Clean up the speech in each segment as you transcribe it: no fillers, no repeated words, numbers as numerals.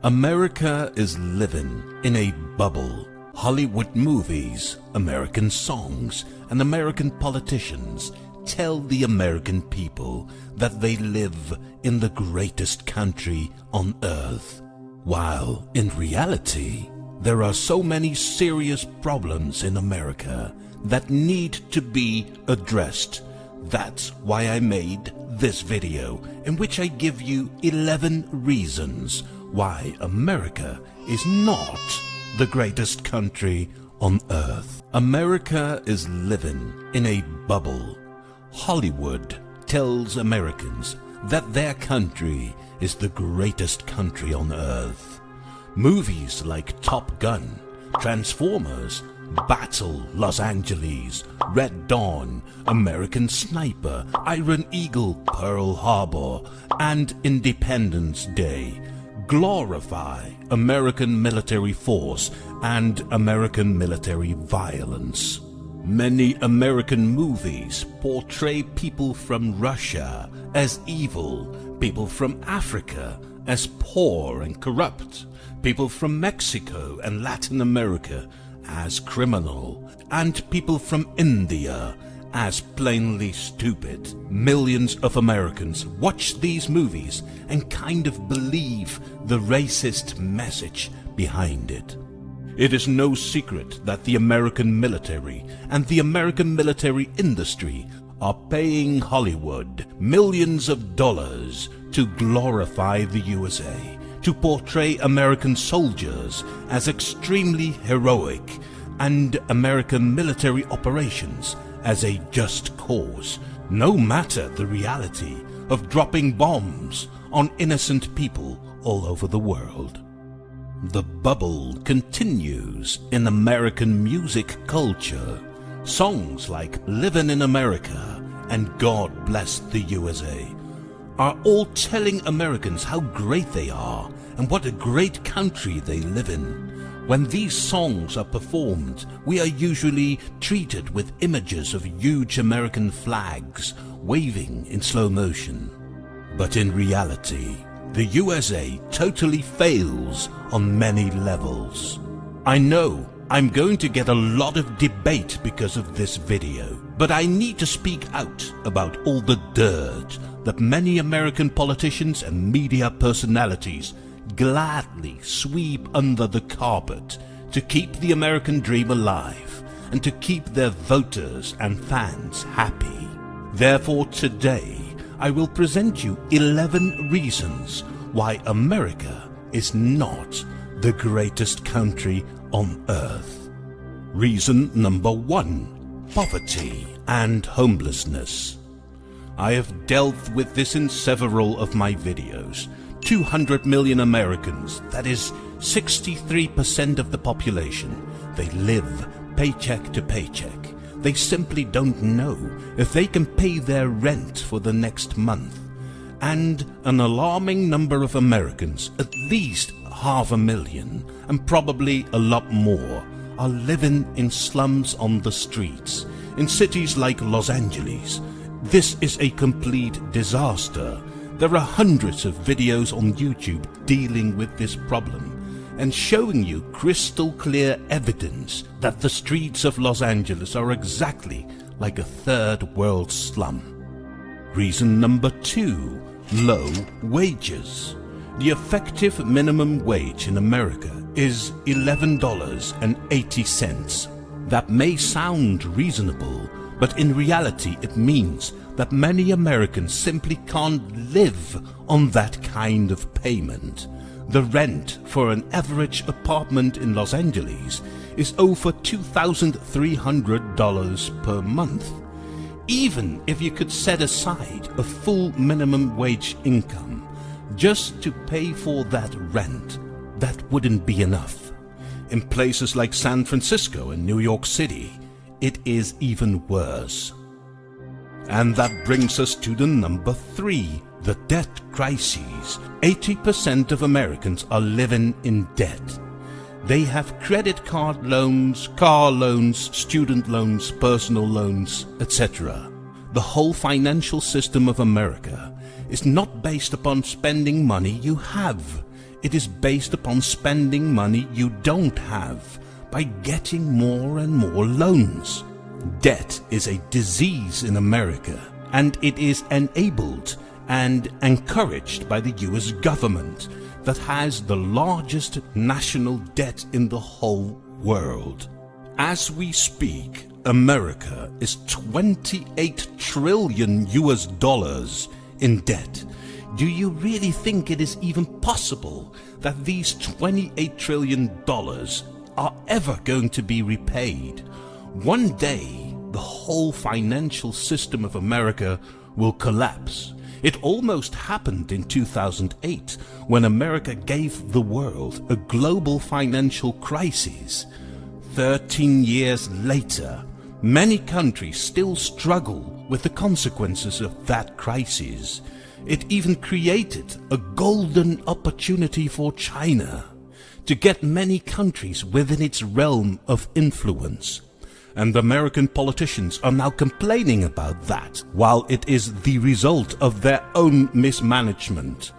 America is living in a bubble. Hollywood movies, American songs, and American politicians tell the American people that they live in the greatest country on earth, while in reality, there are so many serious problems in America that need to be addressed. That's why I made this video, in which I give you 11 reasons why America is not the greatest country on earth. America is living in a bubble. Hollywood tells Americans that their country is the greatest country on earth. Movies like Top Gun, Transformers, Battle Los Angeles, Red Dawn, American Sniper, Iron Eagle, Pearl Harbor, and Independence Day glorify American military force and American military violence. Many American movies portray people from Russia as evil, people from Africa as poor and corrupt, people from Mexico and Latin America as criminal, and people from India as plainly stupid. Millions of Americans watch these movies and kind of believe the racist message behind it. It is no secret that the American military and the American military industry are paying Hollywood millions of dollars to glorify the USA, to portray American soldiers as extremely heroic and American military operations as a just cause, no matter the reality of dropping bombs on innocent people all over the world. The bubble continues in American music culture. Songs like Livin' in America and God Bless the USA are all telling Americans how great they are and what a great country they live in. When these songs are performed, we are usually treated with images of huge American flags waving in slow motion. But in reality, the USA totally fails on many levels. I know I'm going to get a lot of debate because of this video, but I need to speak out about all the dirt that many American politicians and media personalities gladly sweep under the carpet to keep the American dream alive and to keep their voters and fans happy. Therefore, today I will present you 11 reasons why America is not the greatest country on earth. Reason number 1: poverty and homelessness. I have dealt with this in several of my videos. 200 million Americans, that is 63% of the population, they live paycheck to paycheck. They simply don't know if they can pay their rent for the next month. And an alarming number of Americans, at least 500,000, and probably a lot more, are living in slums on the streets, in cities like Los Angeles. This is a complete disaster. There are hundreds of videos on YouTube dealing with this problem and showing you crystal clear evidence that the streets of Los Angeles are exactly like a third world slum. Reason number 2: low wages. The effective minimum wage in America is $11.80. That may sound reasonable, but in reality it means that many Americans simply can't live on that kind of payment. The rent for an average apartment in Los Angeles is over $2,300 per month. Even if you could set aside a full minimum wage income just to pay for that rent, that wouldn't be enough. In places like San Francisco and New York City, it is even worse. And that brings us to the number 3, the debt crisis. 80% of Americans are living in debt. They have credit card loans, car loans, student loans, personal loans, etc. The whole financial system of America is not based upon spending money you have. It is based upon spending money you don't have by getting more and more loans. Debt is a disease in America, and it is enabled and encouraged by the US government that has the largest national debt in the whole world. As we speak, America is 28 trillion US dollars in debt. Do you really think it is even possible that these $28 trillion are ever going to be repaid? One day, the whole financial system of America will collapse. It almost happened in 2008 when America gave the world a global financial crisis. 13 years later, many countries still struggle with the consequences of that crisis. It even created a golden opportunity for China to get many countries within its realm of influence. And American politicians are now complaining about that, while it is the result of their own mismanagement.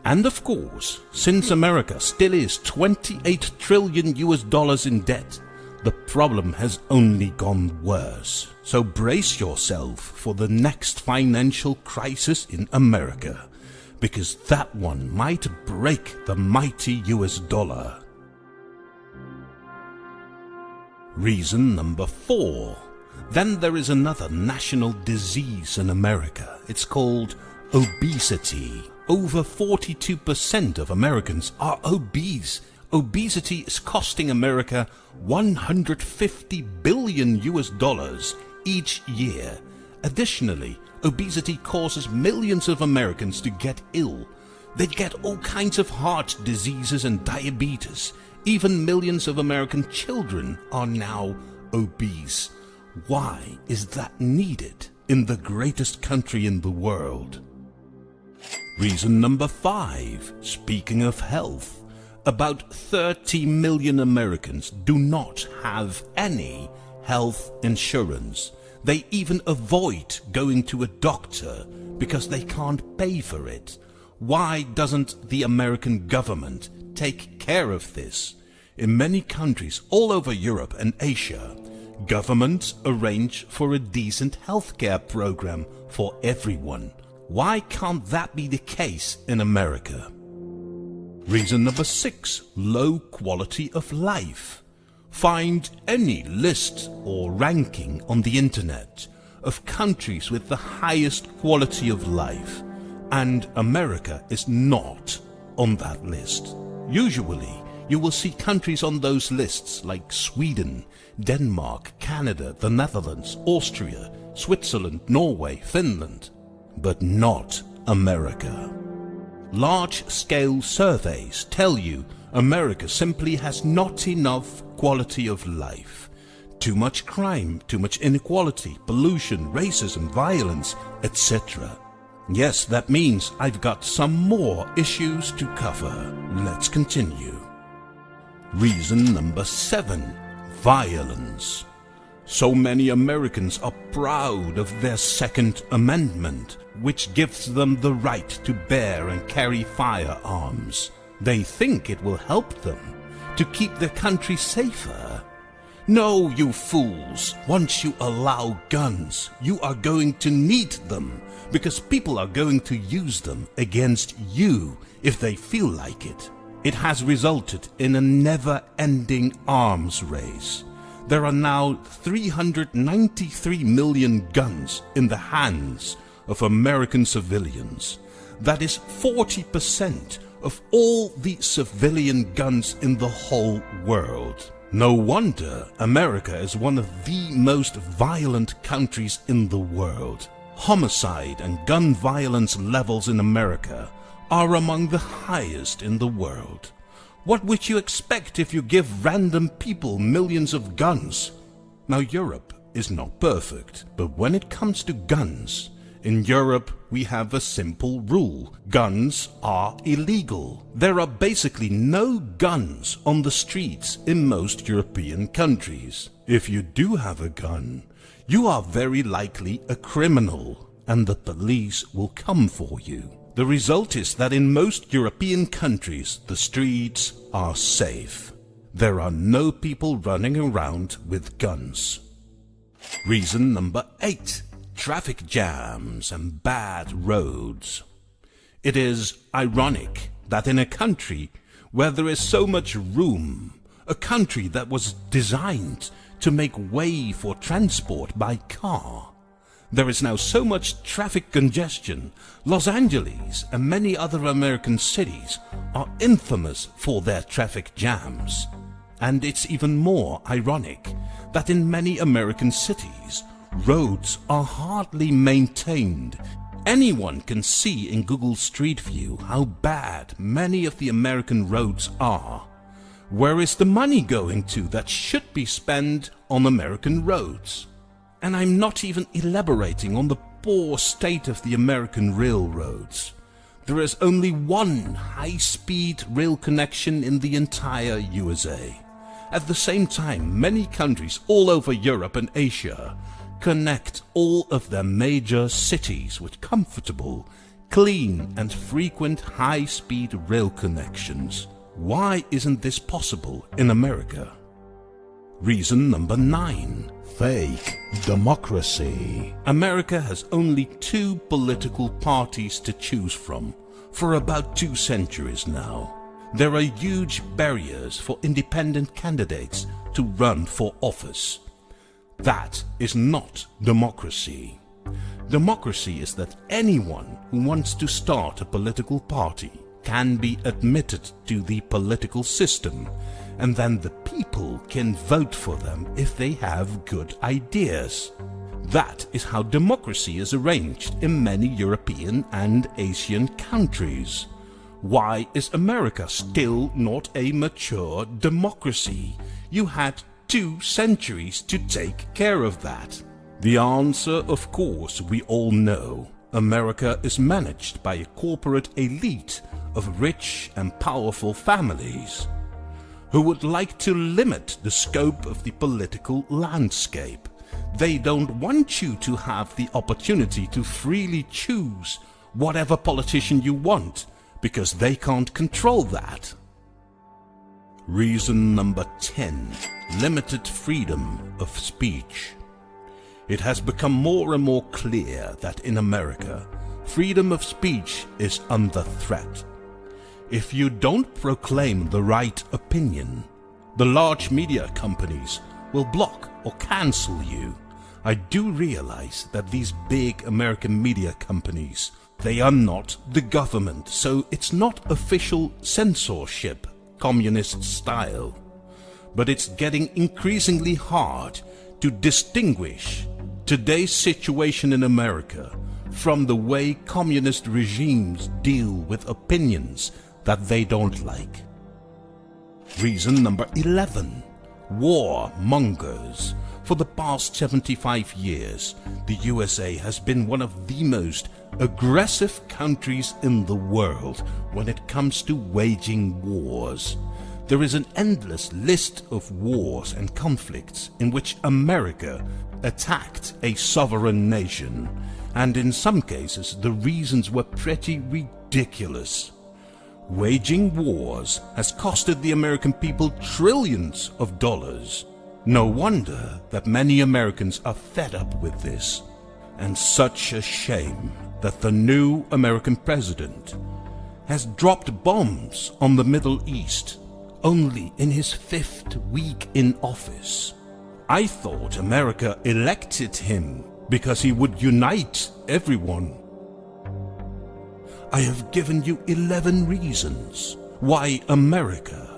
And of course, since America still is 28 trillion US dollars in debt, the problem has only gone worse. So brace yourself for the next financial crisis in America, because that one might break the mighty US dollar. Reason number 4. Then there is another national disease in America. It's called obesity. Over 42% of Americans are obese. Obesity is costing America 150 billion US dollars each year. Additionally, obesity causes millions of Americans to get ill. They get all kinds of heart diseases and diabetes. Even millions of American children are now obese. Why is that needed in the greatest country in the world? Reason number 5. Speaking of health, about 30 million Americans do not have any health insurance. They even avoid going to a doctor because they can't pay for it. Why doesn't the American government take care of this? In many countries all over Europe and Asia, governments arrange for a decent healthcare program for everyone. Why can't that be the case in America? Reason number 6. Low quality of life. Find any list or ranking on the internet of countries with the highest quality of life, and America is not on that list. Usually, you will see countries on those lists like Sweden, Denmark, Canada, the Netherlands, Austria, Switzerland, Norway, Finland, but not America. Large-scale surveys tell you America simply has not enough quality of life. Too much crime, too much inequality, pollution, racism, violence, etc. Yes, that means I've got some more issues to cover. Let's continue. Reason number 7. Violence. So many Americans are proud of their Second Amendment, which gives them the right to bear and carry firearms. They think it will help them to keep their country safer. No, you fools. Once you allow guns, you are going to need them, because people are going to use them against you if they feel like it. It has resulted in a never-ending arms race. There are now 393 million guns in the hands of American civilians. That is 40% of all the civilian guns in the whole world. No wonder America is one of the most violent countries in the world. Homicide and gun violence levels in America are among the highest in the world. What would you expect if you give random people millions of guns? Now, Europe is not perfect, but when it comes to guns, in Europe we have a simple rule. Guns are illegal. There are basically no guns on the streets in most European countries. If you do have a gun, you are very likely a criminal, and the police will come for you. The result is that in most European countries, the streets are safe. There are no people running around with guns. Reason number 8. Traffic jams and bad roads. It is ironic that in a country where there is so much room, a country that was designed to make way for transport by car, there is now so much traffic congestion. Los Angeles and many other American cities are infamous for their traffic jams. And it's even more ironic that in many American cities, roads are hardly maintained. Anyone can see in Google Street View how bad many of the American roads are. Where is the money going to that should be spent on American roads? And I'm not even elaborating on the poor state of the American railroads. There is only one high-speed rail connection in the entire USA. At the same time, many countries all over Europe and Asia connect all of their major cities with comfortable, clean and frequent high-speed rail connections. Why isn't this possible in America? Reason number 9. Fake democracy. America has only 2 political parties to choose from for about 2 centuries now. There are huge barriers for independent candidates to run for office. That is not democracy. Democracy is that anyone who wants to start a political party can be admitted to the political system, and then the people can vote for them if they have good ideas. That is how democracy is arranged in many European and Asian countries. Why is America still not a mature democracy? You had 2 centuries to take care of that. The answer, of course, we all know. America is managed by a corporate elite of rich and powerful families who would like to limit the scope of the political landscape. They don't want you to have the opportunity to freely choose whatever politician you want, because they can't control that. Reason number 10. Limited freedom of speech. It has become more and more clear that in America, freedom of speech is under threat. If you don't proclaim the right opinion, the large media companies will block or cancel you. I do realize that these big American media companies, they are not the government, so it's not official censorship, communist style. But it's getting increasingly hard to distinguish today's situation in America from the way communist regimes deal with opinions that they don't like. Reason number 11. Warmongers. For the past 75 years, the USA has been one of the most aggressive countries in the world when it comes to waging wars. There is an endless list of wars and conflicts in which America attacked a sovereign nation, and in some cases the reasons were pretty ridiculous. Waging wars has costed the American people trillions of dollars. No wonder that many Americans are fed up with this. And such a shame that the new American president has dropped bombs on the Middle East only in his 5th week in office. I thought America elected him because he would unite everyone. I have given you 11 reasons why America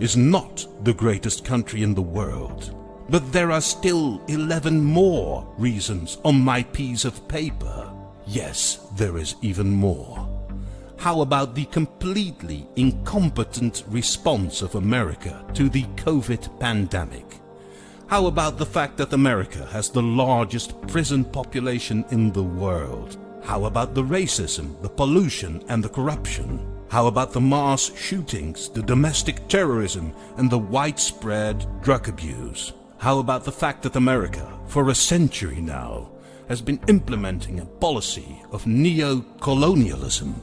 is not the greatest country in the world. But there are still 11 more reasons on my piece of paper. Yes, there is even more. How about the completely incompetent response of America to the COVID pandemic? How about the fact that America has the largest prison population in the world? How about the racism, the pollution, and the corruption? How about the mass shootings, the domestic terrorism, and the widespread drug abuse? How about the fact that America, for a century now, has been implementing a policy of neo-colonialism?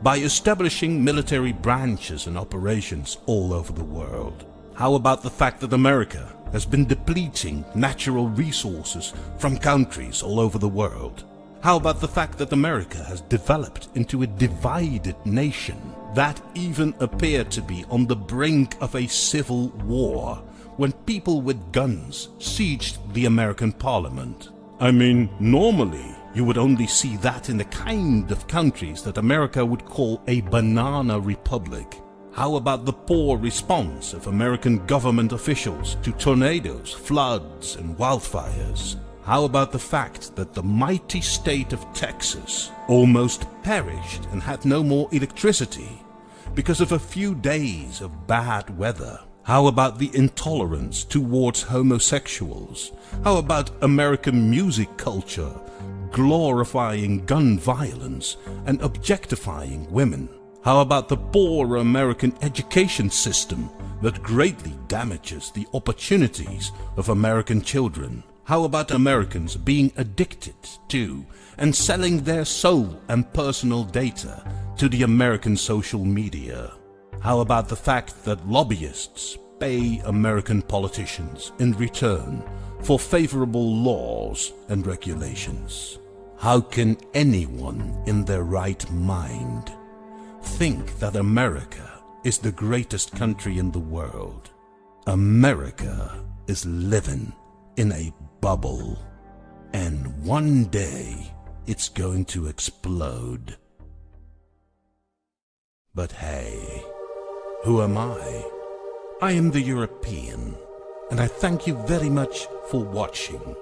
by establishing military branches and operations all over the world? How about the fact that America has been depleting natural resources from countries all over the world? How about the fact that America has developed into a divided nation that even appeared to be on the brink of a civil war when people with guns sieged the American parliament? I mean, normally you would only see that in the kind of countries that America would call a banana republic. How about the poor response of American government officials to tornadoes, floods, and wildfires? How about the fact that the mighty state of Texas almost perished and had no more electricity because of a few days of bad weather? How about the intolerance towards homosexuals? How about American music culture glorifying gun violence and objectifying women? How about the poor American education system that greatly damages the opportunities of American children? How about Americans being addicted to and selling their soul and personal data to the American social media? How about the fact that lobbyists pay American politicians in return for favorable laws and regulations? How can anyone in their right mind think that America is the greatest country in the world? America is living in a bubble, and one day it's going to explode. But hey, who am I? I am the European, and I thank you very much for watching.